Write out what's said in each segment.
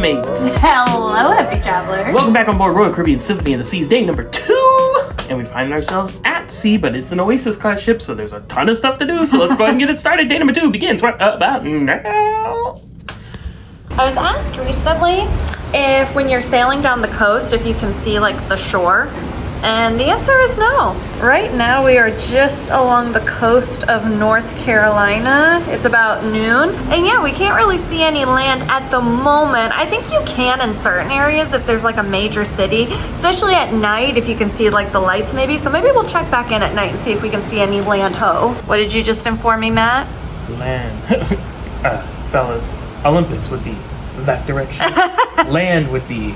mates. Hello, happy travelers. Welcome back on board Royal Caribbean Symphony of the Seas, day number 2. And we find ourselves at sea, but it's an Oasis class ship, so there's a ton of stuff to do. So let's go ahead and get it started. Day number 2 begins right about now. I was asked recently if when you're sailing down the coast, if you can see like the shore. And the answer is no. Right now we are just along the coast of North Carolina. It's about noon. And yeah, we can't really see any land at the moment. I think you can in certain areas if there's like a major city, especially at night if you can see like the lights maybe. So maybe we'll check back in at night and see if we can see any land ho. What did you just inform me, Matt? Land. Fellas, Olympus would be that direction. Land would be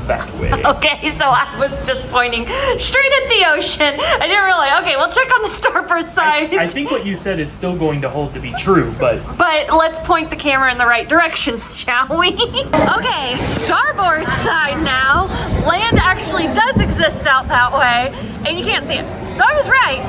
that way. Okay, so I was just pointing straight at the ocean. I didn't realize, okay, we'll check on the starboard side. I think what you said is still going to hold to be true, but let's point the camera in the right direction, shall we? Okay, starboard side now. Land actually does exist out that way, and you can't see it. So I was right,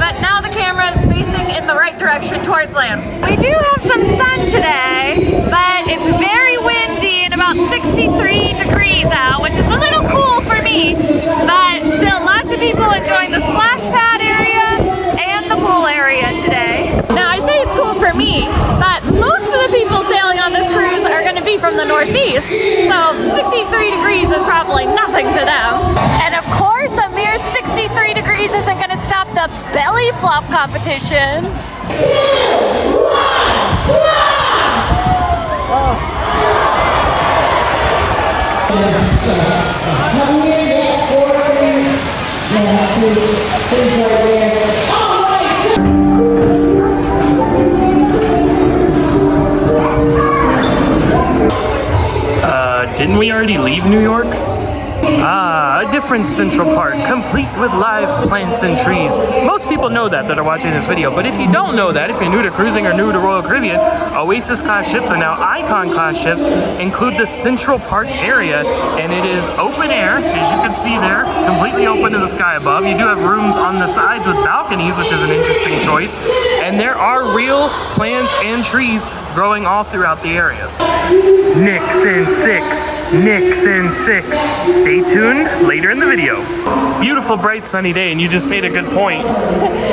but now the camera is facing in the right direction towards land. We do have some sun today, but it's very windy and about 63 degrees out, which is a little cool for me, but still lots of people enjoying the splash pad area and the pool area today. Now I say it's cool for me, but most of the people sailing on this cruise are going to be from the Northeast, so 63 degrees is probably nothing to them. And of course, a mere 63 degrees isn't going to stop the belly flop competition. Didn't we already leave New York? A different Central Park, complete with live plants and trees. Most people know that are watching this video, but if you don't know that, if you're new to cruising or new to Royal Caribbean, Oasis class ships and now Icon class ships include the Central Park area, and it is open air, as you can see there, completely open to the sky above. You do have rooms on the sides with balconies, which is an interesting choice, and there are real plants and trees growing all throughout the area. Nixon 6. Nixon 6. Stay tuned later in the video. Beautiful, bright, sunny day, and you just made a good point.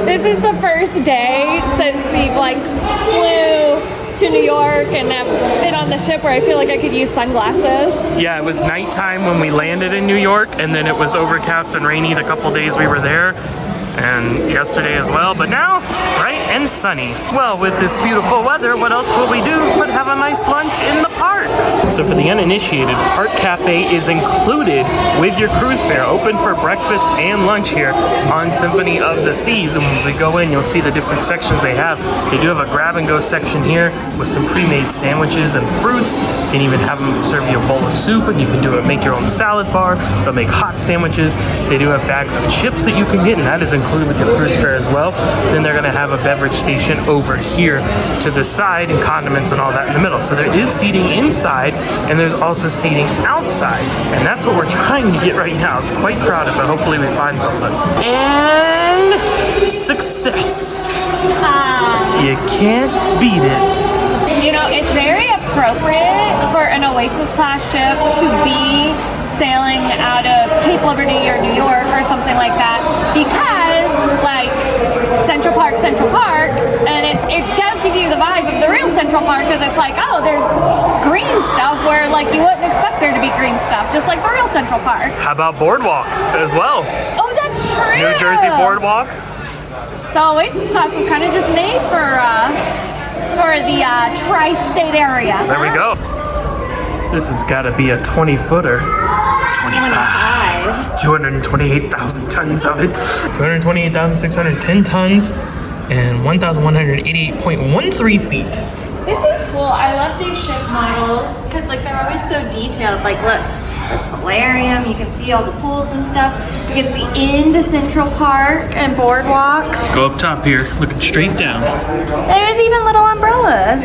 This is the first day since we've flew to New York and have been on the ship where I feel like I could use sunglasses. Yeah, it was nighttime when we landed in New York, and then it was overcast and rainy the couple days we were there, and yesterday as well, but now, bright and sunny. Well, with this beautiful weather, what else will we do but have a nice lunch in the park? So for the uninitiated, Park Cafe is included with your cruise fare, open for breakfast and lunch here on Symphony of the Seas. And when we go in, you'll see the different sections they have. They do have a grab-and-go section here with some pre-made sandwiches and fruits. You can even have them serve you a bowl of soup, and you can make your own salad bar. They'll make hot sandwiches. They do have bags of chips that you can get, and that is included with your cruise fare as well. Then they're going to have a beverage station over here to the side, and condiments and all that in the middle. So there is seating inside, and there's also seating outside, and that's what we're trying to get right now. It's quite crowded, but hopefully we find something. And success. You can't beat it. You know, it's very appropriate for an Oasis class ship to be sailing out of Cape Liberty or New York or something like that, because Central Park, and it does give you the vibe of the real Central Park, because it's oh, there's green stuff where you wouldn't expect there to be green stuff, just like the real Central Park. How about Boardwalk as well? Oh, that's true! New Jersey Boardwalk. So Oasis class was kind of just made for the tri-state area. There we go. This has got to be a 20-footer. 25. 228,000 tons of it. 228,610 tons and 1,188.13 feet. This is cool. I love these ship models because they're always so detailed. Look, the solarium, you can see all the pools and stuff. You can see into Central Park and Boardwalk. Let's go up top here, looking straight down. There's even little umbrellas.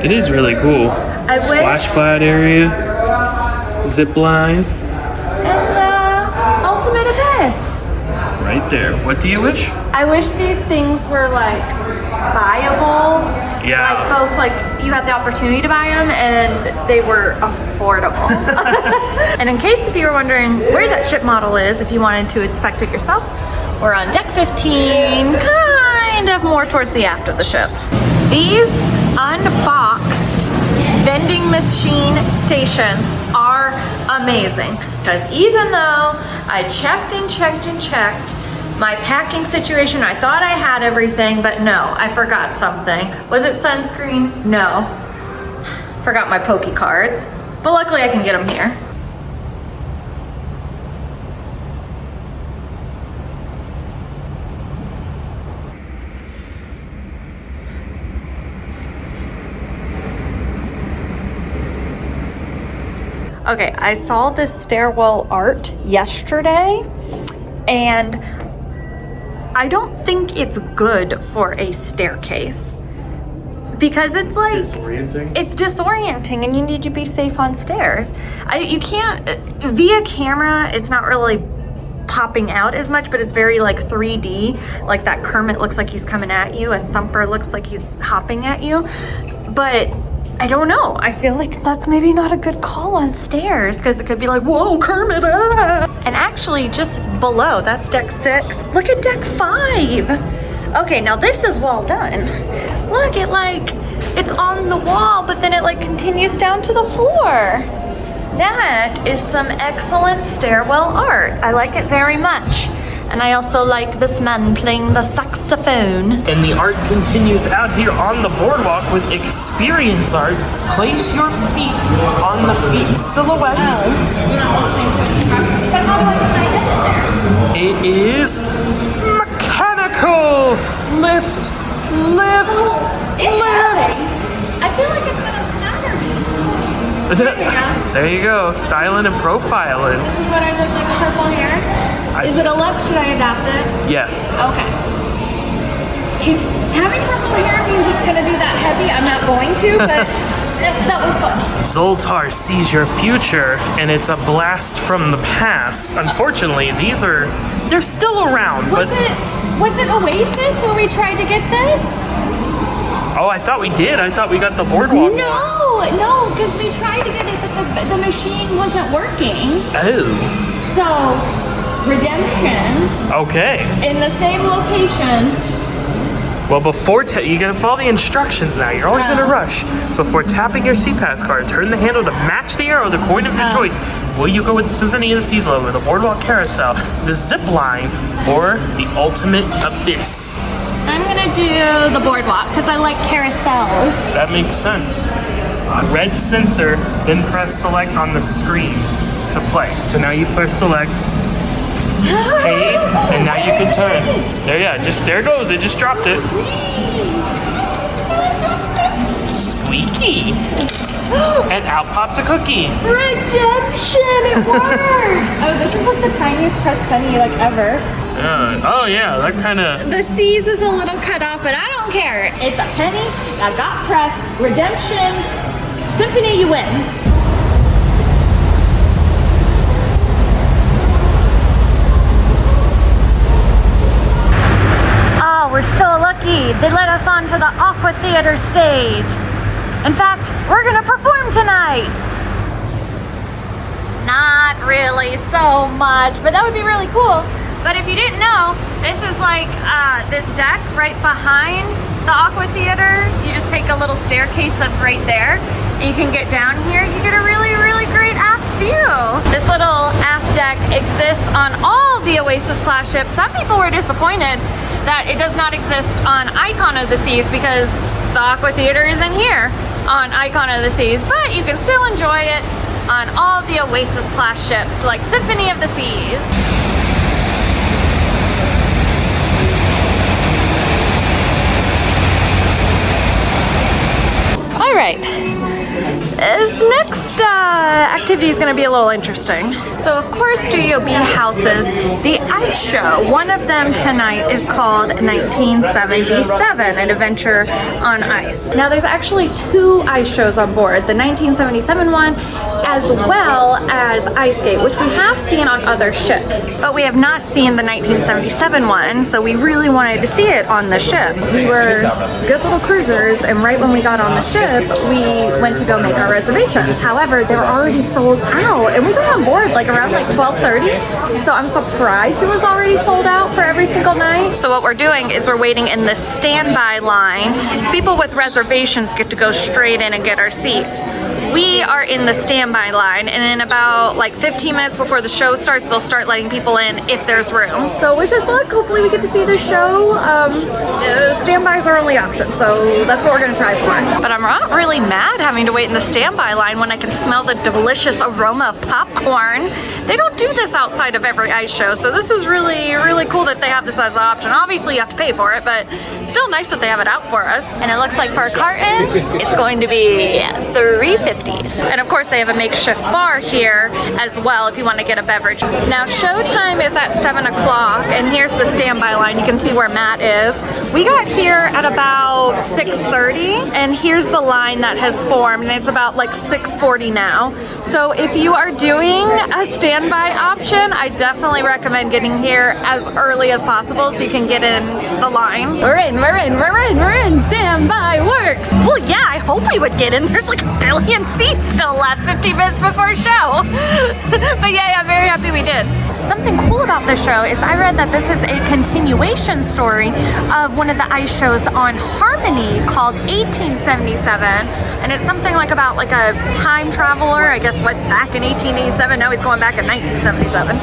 It is really cool. Splash pad area, zip line. And the ultimate abyss. Right there. What do you wish? I wish these things were buyable Yeah. Like both, like you had the opportunity to buy them and they were affordable. And in case if you were wondering where that ship model is, if you wanted to inspect it yourself, we're on deck 15, kind of more towards the aft of the ship. These unboxed vending machine stations are amazing because even though I checked and checked and checked my packing situation, I thought I had everything, but no, I forgot something. Was it sunscreen? No. Forgot my Poke cards, but luckily I can get them here. Okay, I saw this stairwell art yesterday, and I don't think it's good for a staircase because it's like disorienting. It's disorienting, and you need to be safe on stairs. You can't via camera. It's not really popping out as much, but it's very like 3D. Like that Kermit looks like he's coming at you, and Thumper looks like he's hopping at you, but I don't know. I feel like that's maybe not a good call on stairs because it could be like, whoa, Kermit, ah! And actually just below, that's deck 6. Look at deck 5. Okay, now this is well done. Look, it's on the wall, but then it like continues down to the floor. That is some excellent stairwell art. I like it very much. And I also like this man playing the saxophone. And the art continues out here on the boardwalk with experience art. Place your feet on the feet silhouettes. It is mechanical. Lift, lift, lift. I feel like it's gonna scatter me. There you go, styling and profiling. This is what I look like, purple hair. Is it a look? Should I adapt it? Yes. Okay. If having purple hair means it's gonna be that heavy, I'm not going to, but that was fun. Zoltar sees your future, and it's a blast from the past. Unfortunately, they're still around, Was it Oasis when we tried to get this? Oh, I thought we did. I thought we got the boardwalk. No, because we tried to get it, but the machine wasn't working. Oh. So, Redemption. Okay. In the same location. Well, before you gotta follow the instructions now. You're always in a rush. Before tapping your SeaPass card, turn the handle to match the arrow, the coin of your choice. Will you go with the Symphony of the Seas logo, the Boardwalk Carousel, the Zip Line, or the Ultimate Abyss? I'm gonna do the Boardwalk because I like carousels. That makes sense. Red sensor, then press select on the screen to play. So now you press select. Paid, and now you can turn. There it goes. It just dropped it. Squeaky. And out pops a cookie. Redemption! It worked! Oh, this is like the tiniest pressed penny like ever. Oh yeah, that kind of. The C's is a little cut off, but I don't care. It's a penny that got pressed. Redemption. Symphony, you win. We're so lucky. They let us onto the Aqua Theater stage. In fact, we're gonna perform tonight. Not really so much, but that would be really cool. But if you didn't know, this is like this deck right behind the Aqua Theater. You just take a little staircase that's right there, and you can get down here. You get a really, really great aft view. This little aft deck exists on all the Oasis class ships. Some people were disappointed that it does not exist on Icon of the Seas because the Aqua Theater isn't here on Icon of the Seas, but you can still enjoy it on all the Oasis class ships like Symphony of the Seas. All right, this next activity is going to be a little interesting. So of course Studio B houses the ice show. One of them tonight is called 1977, an adventure on ice. Now there's actually 2 ice shows on board, the 1977 one as well as Ice Skate, which we have seen on other ships. But we have not seen the 1977 one, so we really wanted to see it on the ship. We were good little cruisers, and right when we got on the ship, we went to go make our reservations. However, they were already sold out, and we got on board like around like 12:30, so I'm surprised it was already sold out for every single night. So what we're doing is we're waiting in the standby line. People with reservations get to go straight in and get our seats. We are in the standby line, and in about like 15 minutes before the show starts, they'll start letting people in if there's room. So wish us luck. Hopefully we get to see the show. Standbys are only option, so that's what we're gonna try for. But I'm not really mad having to wait in the standby line when I can smell the delicious aroma of popcorn. They don't do this outside of every ice show, so this is really, really cool that they have this as an option. Obviously you have to pay for it, but still nice that they have it out for us. And it looks like for a carton, it's going to be $3.50. And of course they have a makeshift bar here as well if you want to get a beverage. Now showtime is at 7 o'clock, and here's the standby line. You can see where Matt is. We got here at about 6:30, and here's the line that has formed, and it's about like 6:40 now. So if you are doing a standby option, I definitely recommend getting here as early as possible so you can get in the line. We're in, standby works. Well, yeah, I hope we would get in. There's like a billion seats still left 50 minutes before show. But yeah, I'm very happy we did. Something cool about this show is I read that this is a continuation story of one of the ice shows on Harmony called 1877, and it's something like about like a time traveler, I guess went back in 1887, now he's going back in 1977.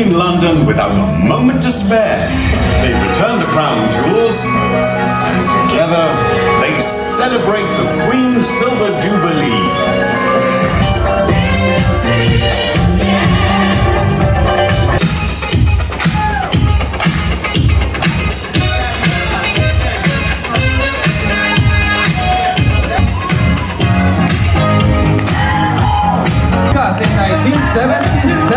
in London without a moment to spare. They return the crown jewels, and together they celebrate the Queen's Silver Jubilee. In 1977,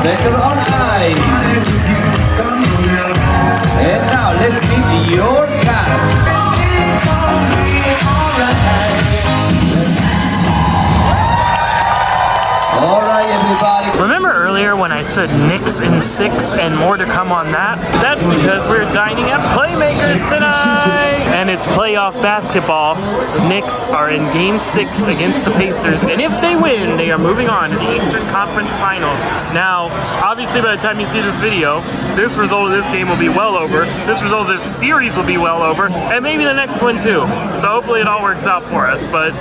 Better on Ice. And now let's meet your cast. All right, everybody. Remember earlier when I said Knicks in 6 and more to come on that? That's because we're dining at Playmakers tonight! And it's playoff basketball. Knicks are in Game 6 against the Pacers, and if they win, they are moving on to the Eastern Conference Finals. Now, obviously by the time you see this video, this result of this game will be well over, this result of this series will be well over, and maybe the next one too. So hopefully it all works out for us, but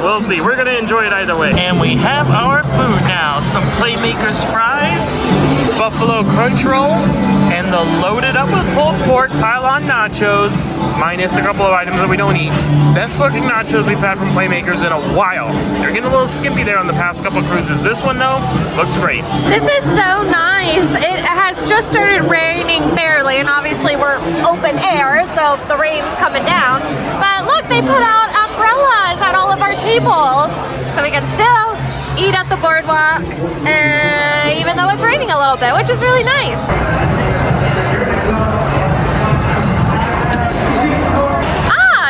we'll see. We're gonna enjoy it either way. And we have our food now. Some Playmakers fries, buffalo crunch roll, and the loaded up with pulled pork pile-on nachos, minus a couple of items that we don't eat. Best looking nachos we've had from Playmakers in a while. They're getting a little skimpy there on the past couple cruises. This one though, looks great. This is so nice. It has just started raining barely, and obviously we're open air, so the rain's coming down. But look, they put out umbrellas at all of our tables, so we can still eat at the boardwalk, even though it's raining a little bit, which is really nice.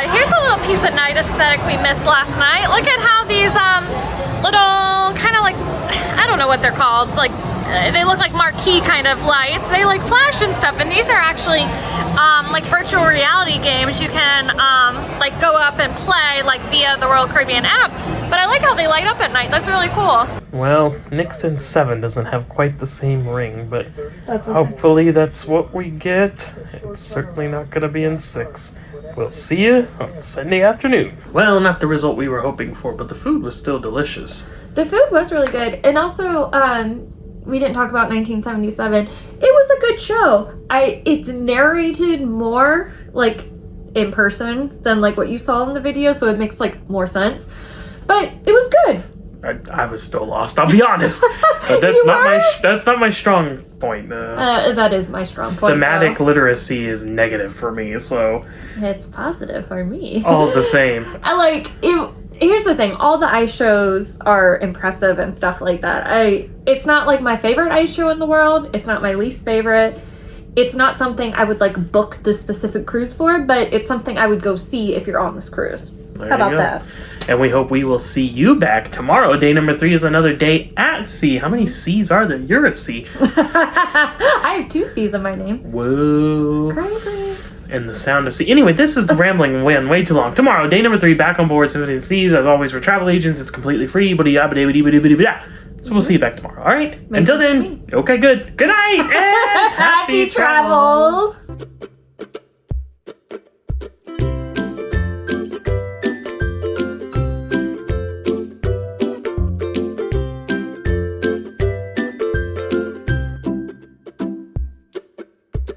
Here's a little piece of night aesthetic we missed last night. Look at how these little kind of like, I don't know what they're called, like they look like marquee kind of lights. They like flash and stuff, and these are actually like virtual reality games you can like go up and play like via the Royal Caribbean app. But I like how they light up at night. That's really cool. Well, Knicks in 7 doesn't have quite the same ring, but hopefully that's what we get. It's certainly not going to be in 6. We'll see you on Sunday afternoon. Well, not the result we were hoping for, but the food was still delicious. The food was really good, and also we didn't talk about 1977. It was a good show. It's narrated more like in person than like what you saw in the video, so it makes like more sense. But it was good. I was still lost, I'll be honest. But that's not my strong point. That is my strong point. Thematic literacy is negative for me, so it's positive for me. all the same. I like it. Here's the thing, all the ice shows are impressive and stuff like that. It's not like my favorite ice show in the world. It's not my least favorite. It's not something I would like book the specific cruise for, but it's something I would go see if you're on this cruise. How about that? And we hope we will see you back tomorrow. Day number 3 is another day at sea. How many C's are there? You're at sea. I have 2 C's in my name. Whoa. Crazy. And the sound of sea. Anyway, this is rambling way too long. Tomorrow, day number 3, back on board Symphony of the Seas. As always, for travel agents, it's completely free. So we'll see you back tomorrow, all right? Until then, okay, good. Good night and happy travels.